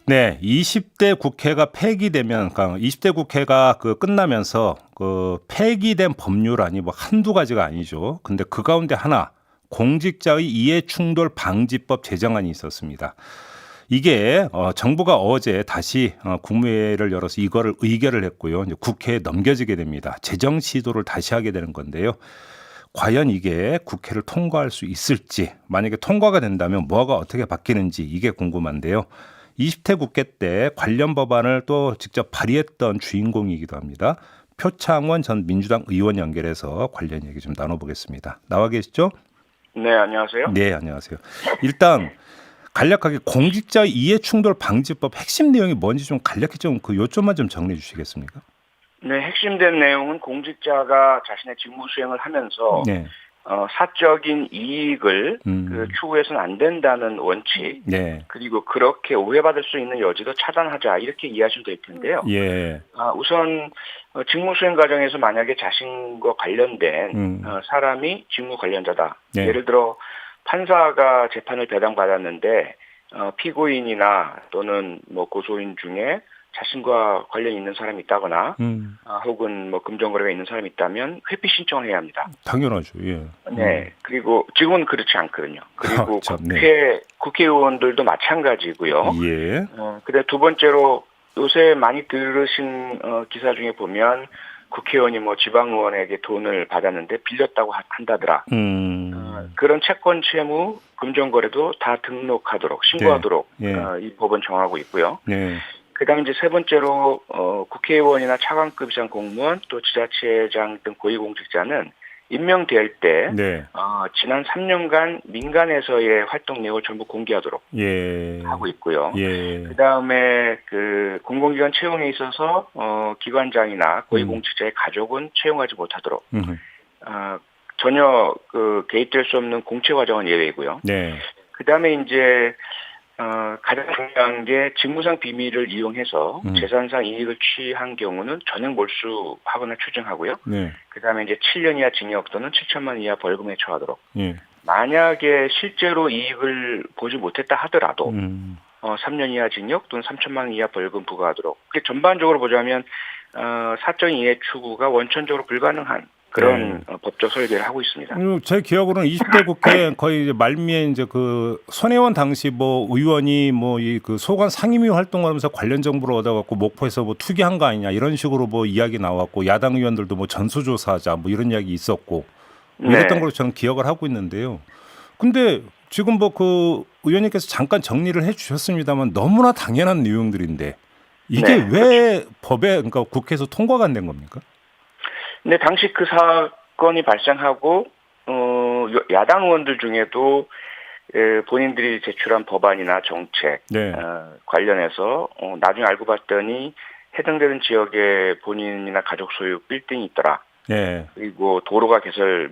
네, 20대 국회가 폐기되면, 그러니까 20대 국회가 끝나면서 폐기된 법률안이 뭐 한두 가지가 아니죠. 근데 그 가운데 하나, 공직자의 이해충돌 방지법 제정안이 있었습니다. 이게 정부가 어제 다시 국무회의를 열어서 이거를 의결을 했고요. 이제 국회에 넘겨지게 됩니다. 제정 시도를 다시 하게 되는 건데요. 과연 이게 국회를 통과할 수 있을지, 만약에 통과가 된다면 뭐가 어떻게 바뀌는지 이게 궁금한데요. 20대 국회 때 관련 법안을 또 직접 발의했던 주인공이기도 합니다. 표창원 전 민주당 의원 연결해서 관련 얘기 좀 나눠보겠습니다. 나와 계시죠? 네, 안녕하세요. 네, 안녕하세요. 일단 간략하게 공직자 이해충돌 방지법 핵심 내용이 뭔지 좀 간략히 좀 요점만 좀 정리해 주시겠습니까? 네, 핵심된 내용은 공직자가 자신의 직무 수행을 하면서 네. 사적인 이익을 음. 추구해서는 안 된다는 원칙, 네. 그리고 그렇게 오해받을 수 있는 여지도 차단하자, 이렇게 이해하시면 될 텐데요. 예. 우선 직무 수행 과정에서 만약에 자신과 관련된 사람이 직무 관련자다. 네. 예를 들어 판사가 재판을 배당받았는데 피고인이나 또는 뭐 고소인 중에 자신과 관련 있는 사람이 있다거나 혹은 뭐 금전거래가 있는 사람이 있다면 회피 신청을 해야 합니다. 당연하죠. 예. 네. 그리고 지금은 그렇지 않거든요. 그리고 참, 네. 국회의원들도 마찬가지고요. 예. 근데 두 번째로 요새 많이 들으신 기사 중에 보면 국회의원이 뭐 지방의원에게 돈을 받았는데 빌렸다고 한다더라. 그런 채권, 채무, 금전거래도 다 등록하도록, 신고하도록 네. 예. 이 법은 정하고 있고요. 네. 그다음에 이제 세 번째로 국회의원이나 차관급 이상 공무원 또 지자체장 등 고위공직자는 임명될 때 네. 지난 3년간 민간에서의 활동 내역을 전부 공개하도록 예. 하고 있고요. 예. 그다음에 공공기관 채용에 있어서 기관장이나 고위공직자의 가족은 채용하지 못하도록 전혀 개입될 수 없는 공채 과정은 예외이고요. 네. 그다음에 이제 가장 중요한 게 직무상 비밀을 이용해서 재산상 이익을 취한 경우는 전액 몰수하거나 추징하고요. 네. 그다음에 이제 7년 이하 징역 또는 7천만 원 이하 벌금에 처하도록. 예. 만약에 실제로 이익을 보지 못했다 하더라도 3년 이하 징역 또는 3천만 원 이하 벌금 부과하도록. 전반적으로 보자면 사적인 이해 추구가 원천적으로 불가능한 그런 법적 설계를 하고 있습니다. 제 기억으로는 20대 국회 거의 이제 말미에 이제 손혜원 당시 뭐 의원이 뭐 소관 상임위 활동하면서 관련 정보를 얻어갖고 목포에서 뭐 투기한 거 아니냐 이런 식으로 뭐 이야기 나왔고 야당 의원들도 뭐 전수조사하자 뭐 이런 이야기 있었고 이랬던 걸로 저는 기억을 하고 있는데요. 근데 지금 뭐 의원님께서 잠깐 정리를 해주셨습니다만 너무나 당연한 내용들인데 이게 왜 법에 그러니까 국회에서 통과가 안 된 겁니까? 근데 당시 그 사건이 발생하고 야당 의원들 중에도 본인들이 제출한 법안이나 정책 관련해서 나중에 알고 봤더니 해당되는 지역에 본인이나 가족 소유 빌딩이 있더라. 네. 그리고 도로가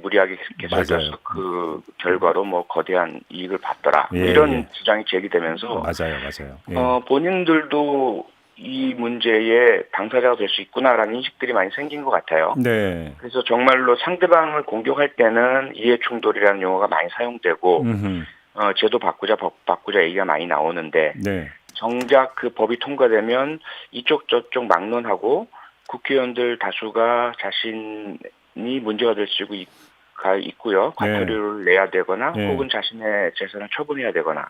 무리하게 개설돼서 그 결과로 뭐 거대한 이익을 봤더라. 이런 주장이 제기되면서 맞아요. 본인들도 이 문제에 당사자가 될 수 있구나라는 인식들이 많이 생긴 것 같아요. 네. 그래서 정말로 상대방을 공격할 때는 이해충돌이라는 용어가 많이 사용되고 제도 바꾸자, 법 바꾸자 얘기가 많이 나오는데 정작 그 법이 통과되면 이쪽 저쪽 막론하고 국회의원들 다수가 자신이 문제가 될 수 있고요. 과태료를 내야 되거나 혹은 자신의 재산을 처분해야 되거나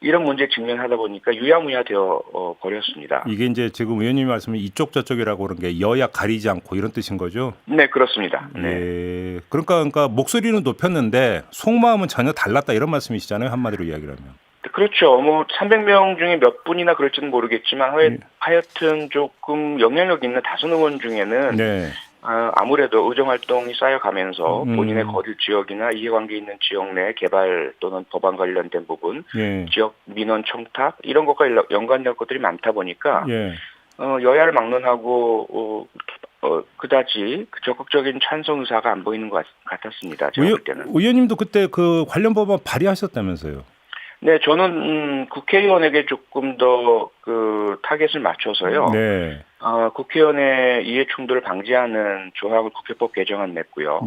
이런 문제에 직면하다 보니까 유야무야 되어 버렸습니다. 이게 이제 지금 의원님이 말씀은 이쪽 저쪽이라고 그런 게 여야 가리지 않고 이런 뜻인 거죠? 네, 그렇습니다. 네. 그러니까 목소리는 높였는데 속마음은 전혀 달랐다 이런 말씀이시잖아요. 한마디로 이야기를 하면. 그렇죠. 뭐 300명 중에 몇 분이나 그럴지는 모르겠지만 하여튼 조금 영향력 있는 다선 의원 중에는 아무래도 의정활동이 쌓여가면서 본인의 거주 지역이나 이해관계 있는 지역 내 개발 또는 법안 관련된 부분, 지역 민원 청탁 이런 것과 연관된 것들이 많다 보니까 여야를 막론하고 그다지 적극적인 찬성 의사가 안 보이는 것 같았습니다. 제가 볼 때는. 의원님도 그때 관련 법안 발의하셨다면서요? 네, 저는 국회의원에게 조금 더 타겟을 맞춰서요. 국회의원의 이해충돌을 방지하는 조항을 국회법 개정안 냈고요.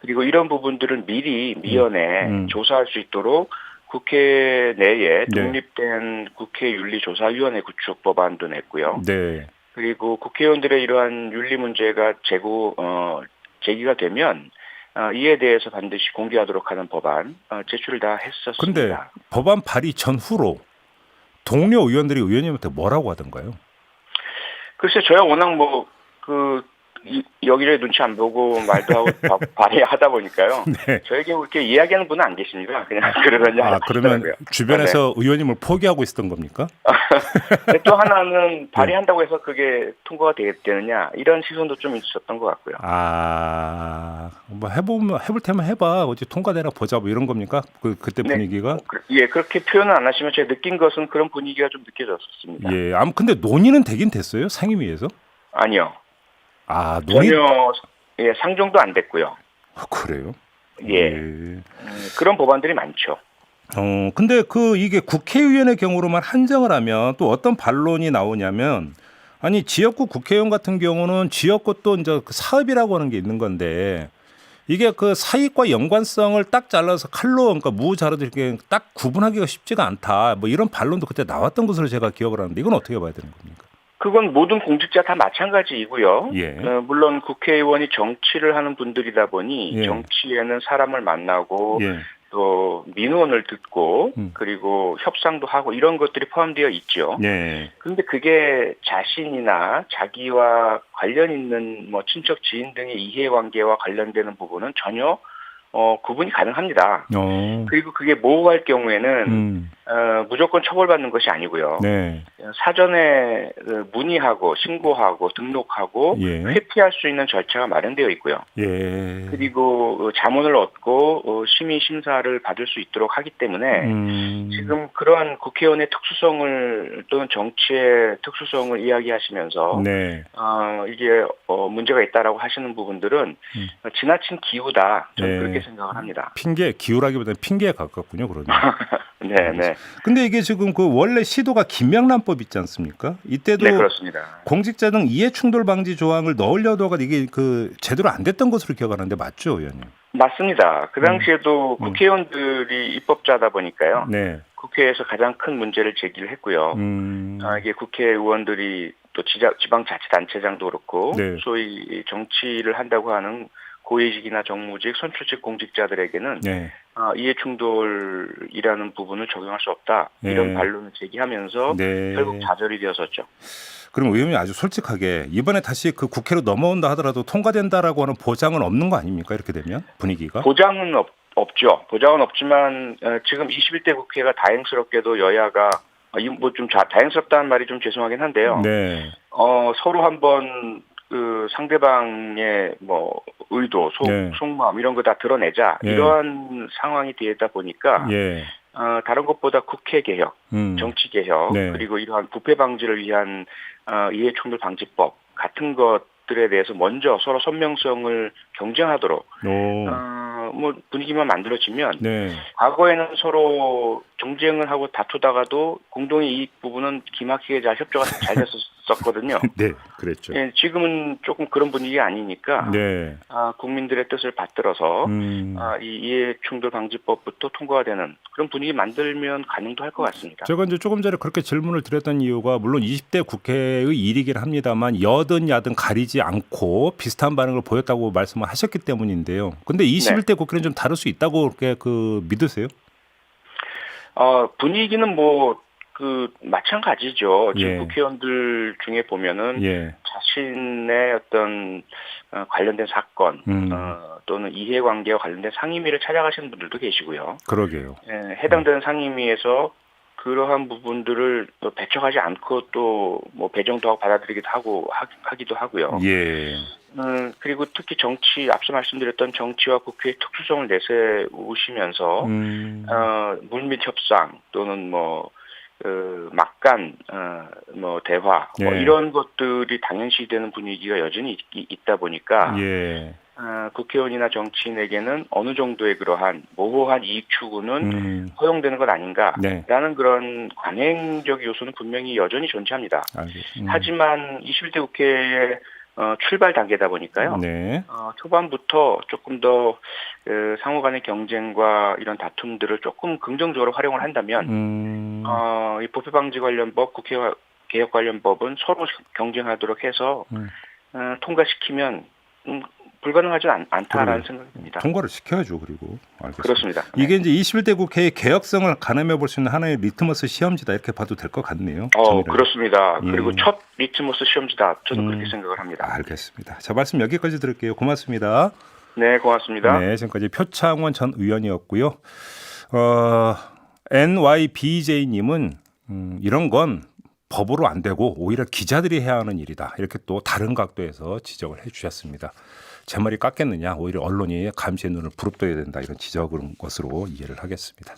그리고 이런 부분들은 미리 미연에 조사할 수 있도록 국회 내에 네. 독립된 국회윤리조사위원회 구축 법안도 냈고요. 네. 그리고 국회의원들의 이러한 윤리 문제가 제기가 되면 이에 대해서 반드시 공개하도록 하는 법안 제출을 다 했었습니다. 그런데 법안 발의 전후로 동료 의원들이 의원님한테 뭐라고 하던가요? 글쎄 저야 워낙 여기저기 눈치 안 보고 말도 하고 발의하다 보니까요. 네. 저에게 그렇게 이야기하는 분은 안 계십니다. 그냥 그러더니 그러면 주변에서 의원님을 포기하고 있었던 겁니까? 또 하나는 발의한다고 해서 그게 통과가 되겠느냐 이런 시선도 좀 있었던 것 같고요. 뭐 해볼 테면 해봐. 어찌 통과되나 보자 뭐 이런 겁니까? 그때 분위기가? 예, 그렇게 표현을 안 하시면 제가 느낀 것은 그런 분위기가 좀 느껴졌습니다. 예, 근데 논의는 되긴 됐어요? 상임위에서? 아니요. 논의 전혀 상정도 안 됐고요. 그래요? 예. 그런 법안들이 많죠. 근데 이게 국회의원의 경우로만 한정을 하면 또 어떤 반론이 나오냐면 아니 지역구 국회의원 같은 경우는 지역구 또 이제 사업이라고 하는 게 있는 건데 이게 그 사익과 연관성을 딱 잘라서 칼로 그러니까 무자르도 이렇게 딱 구분하기가 쉽지가 않다. 뭐 이런 반론도 그때 나왔던 것으로 제가 기억을 하는데 이건 어떻게 봐야 되는 겁니까? 그건 모든 공직자 다 마찬가지이고요. 예. 물론 국회의원이 정치를 하는 분들이다 보니 예. 정치에는 사람을 만나고 예. 또 민원을 듣고 그리고 협상도 하고 이런 것들이 포함되어 있죠. 네. 그런데 그게 자신이나 자기와 관련 있는 뭐 친척 지인 등의 이해관계와 관련되는 부분은 전혀 구분이 가능합니다. 그리고 그게 모호할 경우에는 무조건 처벌받는 것이 아니고요. 네. 사전에 문의하고 신고하고 등록하고 예. 회피할 수 있는 절차가 마련되어 있고요. 예. 그리고 자문을 얻고 심의 심사를 받을 수 있도록 하기 때문에 지금 그러한 국회의원의 특수성을 또는 정치의 특수성을 이야기하시면서 네. 이게 문제가 있다라고 하시는 부분들은 지나친 기우다. 저는 네. 그렇게 생각을 합니다. 기우라기보다는 핑계에 가깝군요, 그러면. 네. 근데 이게 지금 원래 시도가 김명란법 있지 않습니까? 이때도 네, 그렇습니다. 공직자 등 이해충돌 방지 조항을 넣으려다가 이게 제대로 안 됐던 것으로 기억하는데 맞죠, 의원님? 맞습니다. 그 당시에도 국회의원들이 입법자다 보니까요. 네. 국회에서 가장 큰 문제를 제기를 했고요. 이게 국회의원들이 또 지방자치단체장도 그렇고 네. 소위 정치를 한다고 하는 고위직이나 정무직, 선출직 공직자들에게는 네. 이해충돌이라는 부분을 적용할 수 없다. 네. 이런 반론을 제기하면서 네. 결국 좌절이 되었었죠. 그럼 의원님 아주 솔직하게 이번에 다시 그 국회로 넘어온다 하더라도 통과된다라고 하는 보장은 없는 거 아닙니까? 이렇게 되면 분위기가? 보장은 없죠. 보장은 없지만 지금 21대 국회가 다행스럽게도 여야가 뭐 좀 다행스럽다는 말이 좀 죄송하긴 한데요. 네. 서로 한번 그 상대방의 뭐 의도, 속마음 이런 거 다 드러내자 이러한 상황이 되다 보니까 다른 것보다 국회 개혁, 정치 개혁 그리고 이러한 부패 방지를 위한 이해충돌 방지법 같은 것들에 대해서 먼저 서로 선명성을 경쟁하도록 뭐 분위기만 만들어지면 과거에는 서로 정쟁을 하고 다투다가도 공동의 이익 부분은 기막히게 잘 협조가 잘 됐었거든요. 네, 그랬죠. 예, 지금은 조금 그런 분위기가 아니니까 국민들의 뜻을 받들어서 이 이해충돌 방지법부터 통과가 되는 그런 분위기 만들면 가능도 할 것 같습니다. 제가 이제 조금 전에 그렇게 질문을 드렸던 이유가 물론 20대 국회의 일이긴 합니다만 여든 야든 가리지 않고 비슷한 반응을 보였다고 말씀을 하셨기 때문인데요. 근데 21대 국회는 좀 다를 수 있다고 그렇게 믿으세요? 분위기는 마찬가지죠. 지금 국회의원들 중에 보면은 자신의 어떤 관련된 사건 또는 이해관계와 관련된 상임위를 찾아가시는 분들도 계시고요. 그러게요. 해당되는 상임위에서 그러한 부분들을 배척하지 않고 또 뭐 배정도 하고 받아들이기도 하기도 하고요. 그리고 특히 앞서 말씀드렸던 정치와 국회의 특수성을 내세우시면서 물밑 협상 또는 막간 대화 이런 것들이 당연시되는 분위기가 여전히 있다 보니까 국회의원이나 정치인에게는 어느 정도의 그러한 모호한 이익 추구는 허용되는 것 아닌가라는 그런 관행적 요소는 분명히 여전히 존재합니다. 하지만 21대 국회에 출발 단계다 보니까요. 네. 초반부터 조금 더 상호 간의 경쟁과 이런 다툼들을 조금 긍정적으로 활용을 한다면 이 부패방지 관련법, 국회 개혁 관련법은 서로 경쟁하도록 해서 통과시키면 불가능하지 않다라는 생각이 듭니다. 통과를 시켜야죠. 그리고 알겠습니다. 그렇습니다. 이게 이제 21대 국회의 개혁성을 가늠해 볼 수 있는 하나의 리트머스 시험지다 이렇게 봐도 될 것 같네요. 그렇습니다. 예. 그리고 첫 리트머스 시험지다. 저는 그렇게 생각을 합니다. 알겠습니다. 자, 말씀 여기까지 들을게요. 고맙습니다. 네, 고맙습니다. 네, 지금까지 표창원 전 의원이었고요. NYBJ님은 이런 건 법으로 안 되고 오히려 기자들이 해야 하는 일이다. 이렇게 또 다른 각도에서 지적을 해 주셨습니다. 제 말이 깎겠느냐. 오히려 언론이 감시의 눈을 부릅떠야 된다. 이런 지적인 것으로 이해를 하겠습니다.